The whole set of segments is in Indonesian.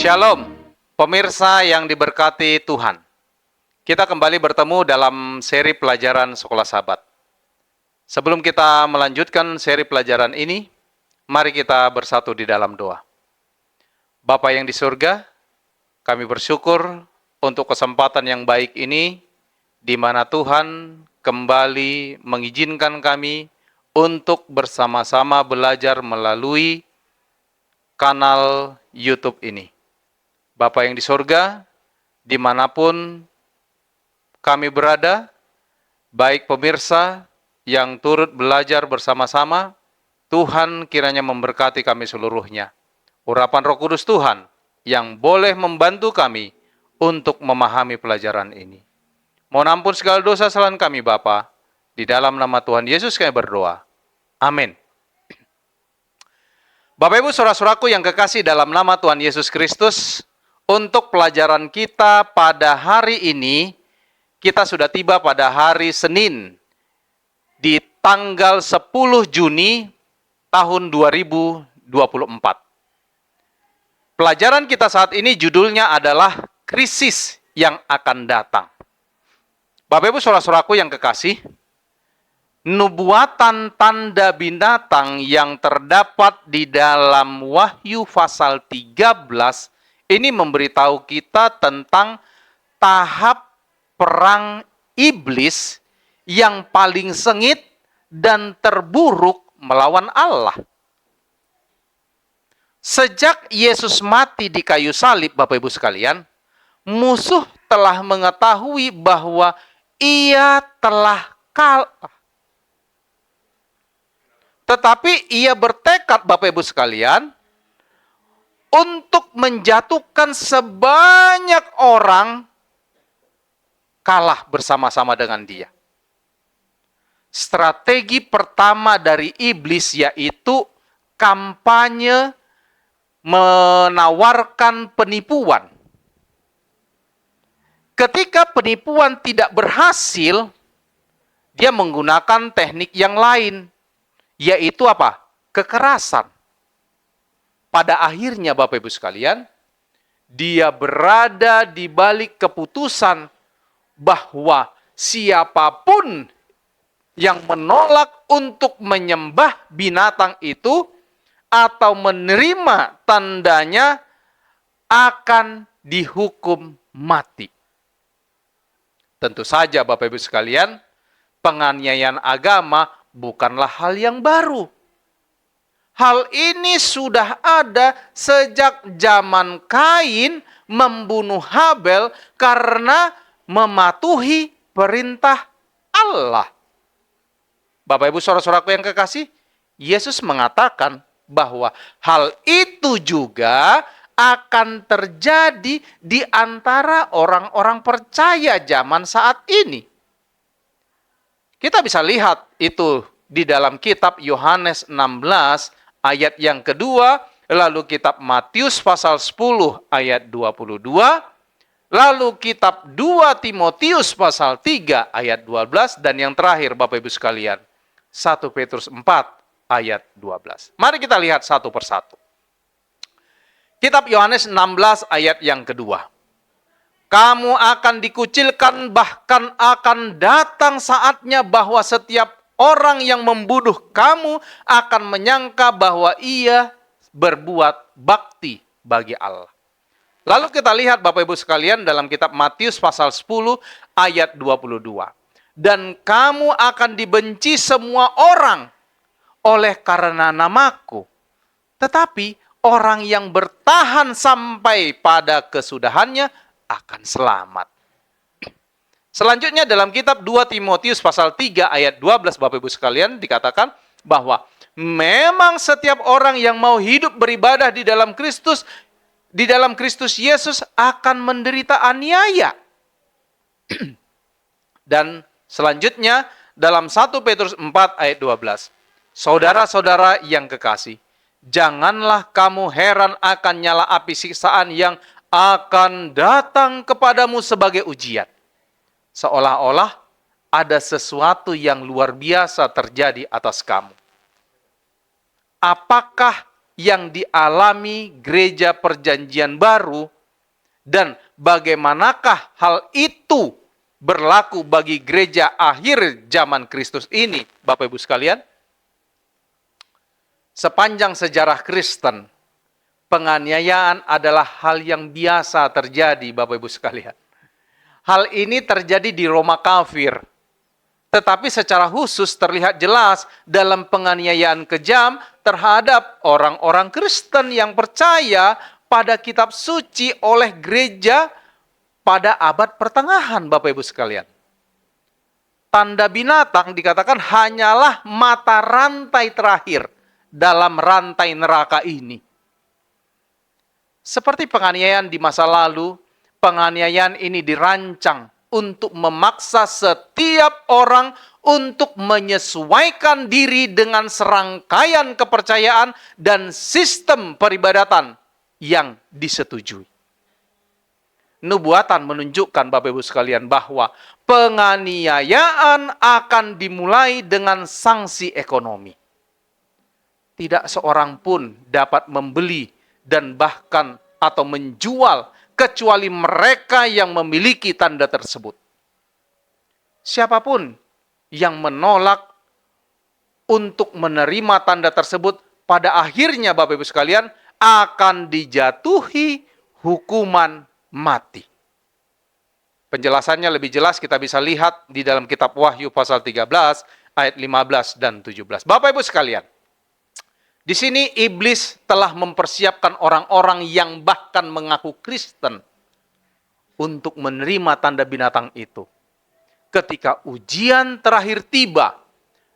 Shalom, pemirsa yang diberkati Tuhan. Kita kembali bertemu dalam seri pelajaran Sekolah Sabat. Sebelum kita melanjutkan seri pelajaran ini, mari kita bersatu di dalam doa. Bapa yang di surga, kami bersyukur untuk kesempatan yang baik ini, di mana Tuhan kembali mengizinkan kami untuk bersama-sama belajar melalui kanal YouTube ini. Bapa yang di surga, dimanapun kami berada, baik pemirsa yang turut belajar bersama-sama, Tuhan kiranya memberkati kami seluruhnya. Urapan Roh Kudus Tuhan yang boleh membantu kami untuk memahami pelajaran ini. Mohon ampun segala dosa kesalahan kami Bapa, di dalam nama Tuhan Yesus kami berdoa. Amin. Bapak Ibu saudara-saudaraku yang kekasih dalam nama Tuhan Yesus Kristus, untuk pelajaran kita pada hari ini, kita sudah tiba pada hari Senin, di tanggal 10 Juni tahun 2024. Pelajaran kita saat ini judulnya adalah krisis yang akan datang. Bapak Ibu saudara-saudaraku yang kekasih, nubuatan tanda binatang yang terdapat di dalam Wahyu pasal 13 ini memberitahu kita tentang tahap perang iblis yang paling sengit dan terburuk melawan Allah. Sejak Yesus mati di kayu salib, Bapak Ibu sekalian, musuh telah mengetahui bahwa ia telah kalah. Tetapi ia bertekad, Bapak Ibu sekalian, untuk menjatuhkan sebanyak orang kalah bersama-sama dengan dia. Strategi pertama dari iblis yaitu kampanye menawarkan penipuan. Ketika penipuan tidak berhasil, dia menggunakan teknik yang lain, yaitu apa? Kekerasan. Pada akhirnya Bapak Ibu sekalian, dia berada di balik keputusan bahwa siapapun yang menolak untuk menyembah binatang itu atau menerima tandanya akan dihukum mati. Tentu saja Bapak Ibu sekalian, penganiayaan agama bukanlah hal yang baru. Hal ini sudah ada sejak zaman Kain membunuh Habel karena mematuhi perintah Allah. Bapak Ibu saudara-saudaraku yang kekasih, Yesus mengatakan bahwa hal itu juga akan terjadi di antara orang-orang percaya zaman saat ini. Kita bisa lihat itu di dalam kitab Yohanes 16 ayat yang kedua, lalu kitab Matius pasal 10 ayat 22, lalu kitab 2 Timotius pasal 3 ayat 12, dan yang terakhir Bapak Ibu sekalian, 1 Petrus 4 ayat 12. Mari kita lihat satu persatu. Kitab Yohanes 16 ayat yang kedua. Kamu akan dikucilkan, bahkan akan datang saatnya bahwa setiap orang yang membunuh kamu akan menyangka bahwa ia berbuat bakti bagi Allah. Lalu kita lihat Bapak Ibu sekalian dalam kitab Matius pasal 10 ayat 22. Dan kamu akan dibenci semua orang oleh karena namaku. Tetapi orang yang bertahan sampai pada kesudahannya akan selamat. Selanjutnya dalam kitab 2 Timotius pasal 3 ayat 12 Bapak Ibu sekalian dikatakan bahwa memang setiap orang yang mau hidup beribadah di dalam Kristus Yesus akan menderita aniaya. Dan selanjutnya dalam 1 Petrus 4 ayat 12. Saudara-saudara yang kekasih, janganlah kamu heran akan nyala api siksaan yang akan datang kepadamu sebagai ujian. Seolah-olah ada sesuatu yang luar biasa terjadi atas kamu. Apakah yang dialami gereja perjanjian baru dan bagaimanakah hal itu berlaku bagi gereja akhir zaman Kristus ini, Bapak Ibu sekalian? Sepanjang sejarah Kristen, penganiayaan adalah hal yang biasa terjadi, Bapak Ibu sekalian. Hal ini terjadi di Roma kafir. Tetapi secara khusus terlihat jelas dalam penganiayaan kejam terhadap orang-orang Kristen yang percaya pada kitab suci oleh gereja pada abad pertengahan, Bapak Ibu sekalian. Tanda binatang dikatakan hanyalah mata rantai terakhir dalam rantai neraka ini. Seperti penganiayaan di masa lalu, penganiayaan ini dirancang untuk memaksa setiap orang untuk menyesuaikan diri dengan serangkaian kepercayaan dan sistem peribadatan yang disetujui. Nubuatan menunjukkan, Bapak Ibu sekalian, bahwa penganiayaan akan dimulai dengan sanksi ekonomi. Tidak seorang pun dapat membeli dan bahkan atau menjual kecuali mereka yang memiliki tanda tersebut. Siapapun yang menolak untuk menerima tanda tersebut, pada akhirnya Bapak Ibu sekalian akan dijatuhi hukuman mati. Penjelasannya lebih jelas kita bisa lihat di dalam kitab Wahyu pasal 13 ayat 15 dan 17. Bapak Ibu sekalian, di sini iblis telah mempersiapkan orang-orang yang bahkan mengaku Kristen untuk menerima tanda binatang itu. Ketika ujian terakhir tiba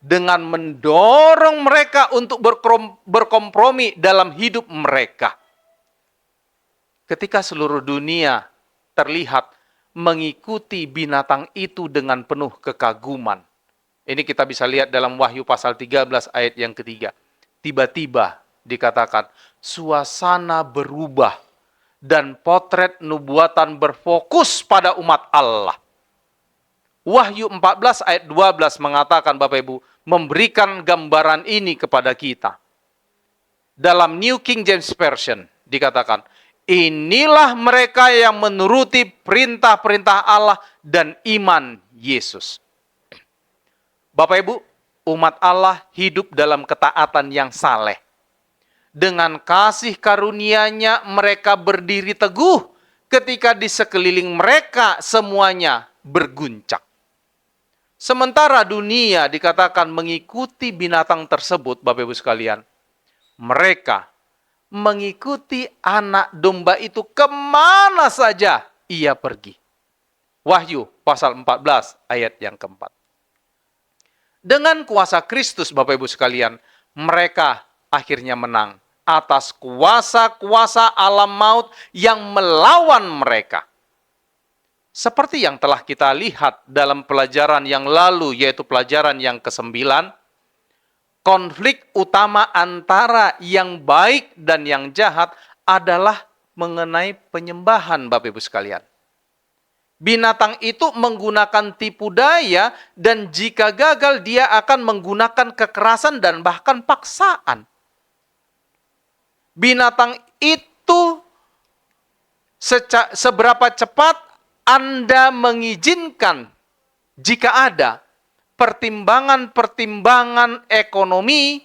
dengan mendorong mereka untuk berkompromi dalam hidup mereka. Ketika seluruh dunia terlihat mengikuti binatang itu dengan penuh kekaguman. Ini kita bisa lihat dalam Wahyu pasal 13 ayat yang ketiga. Tiba-tiba dikatakan suasana berubah dan potret nubuatan berfokus pada umat Allah. Wahyu 14 ayat 12 mengatakan, Bapak Ibu, memberikan gambaran ini kepada kita. Dalam New King James Version dikatakan, inilah mereka yang menuruti perintah-perintah Allah dan iman Yesus. Bapak Ibu, umat Allah hidup dalam ketaatan yang saleh. Dengan kasih karunia-Nya mereka berdiri teguh ketika di sekeliling mereka semuanya berguncang. Sementara dunia dikatakan mengikuti binatang tersebut, Bapak Ibu sekalian, mereka mengikuti anak domba itu kemana saja ia pergi. Wahyu pasal 14 ayat yang keempat. Dengan kuasa Kristus, Bapak Ibu sekalian, mereka akhirnya menang atas kuasa-kuasa alam maut yang melawan mereka. Seperti yang telah kita lihat dalam pelajaran yang lalu, yaitu pelajaran yang ke-9, konflik utama antara yang baik dan yang jahat adalah mengenai penyembahan, Bapak Ibu sekalian. Binatang itu menggunakan tipu daya dan jika gagal dia akan menggunakan kekerasan dan bahkan paksaan. Binatang itu seberapa cepat Anda mengizinkan jika ada pertimbangan-pertimbangan ekonomi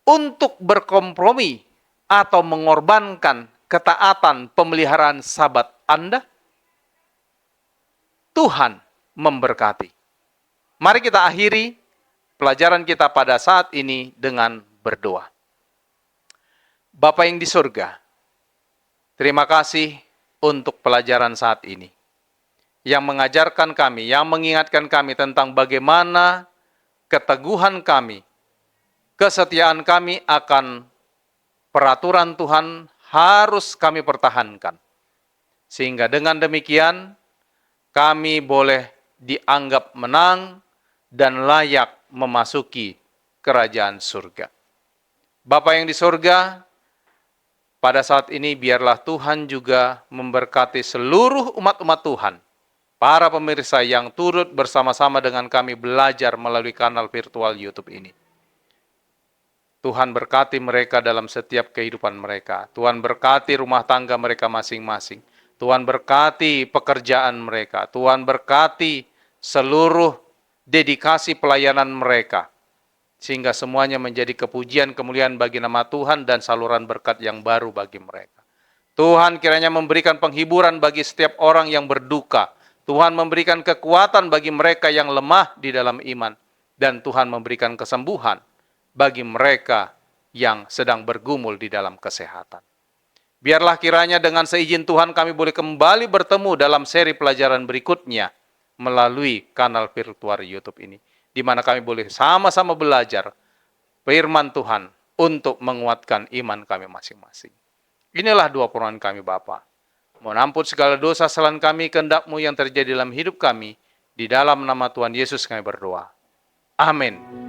untuk berkompromi atau mengorbankan ketaatan pemeliharaan sabat Anda? Tuhan memberkati. Mari kita akhiri pelajaran kita pada saat ini dengan berdoa. Bapa yang di surga, terima kasih untuk pelajaran saat ini. Yang mengajarkan kami, yang mengingatkan kami tentang bagaimana keteguhan kami, kesetiaan kami akan peraturan Tuhan harus kami pertahankan. Sehingga dengan demikian, kami boleh dianggap menang dan layak memasuki kerajaan surga. Bapa yang di surga, pada saat ini biarlah Tuhan juga memberkati seluruh umat-umat Tuhan, para pemirsa yang turut bersama-sama dengan kami belajar melalui kanal virtual YouTube ini. Tuhan berkati mereka dalam setiap kehidupan mereka. Tuhan berkati rumah tangga mereka masing-masing. Tuhan berkati pekerjaan mereka. Tuhan berkati seluruh dedikasi pelayanan mereka. Sehingga semuanya menjadi kepujian kemuliaan bagi nama Tuhan dan saluran berkat yang baru bagi mereka. Tuhan kiranya memberikan penghiburan bagi setiap orang yang berduka. Tuhan memberikan kekuatan bagi mereka yang lemah di dalam iman. Dan Tuhan memberikan kesembuhan bagi mereka yang sedang bergumul di dalam kesehatan. Biarlah kiranya dengan seizin Tuhan kami boleh kembali bertemu dalam seri pelajaran berikutnya melalui kanal virtual YouTube ini, di mana kami boleh sama-sama belajar firman Tuhan untuk menguatkan iman kami masing-masing. Inilah doa permohonan kami Bapa. Mohon ampun segala dosa kesalahan kami, kehendak-Mu yang terjadi dalam hidup kami. Di dalam nama Tuhan Yesus kami berdoa. Amin.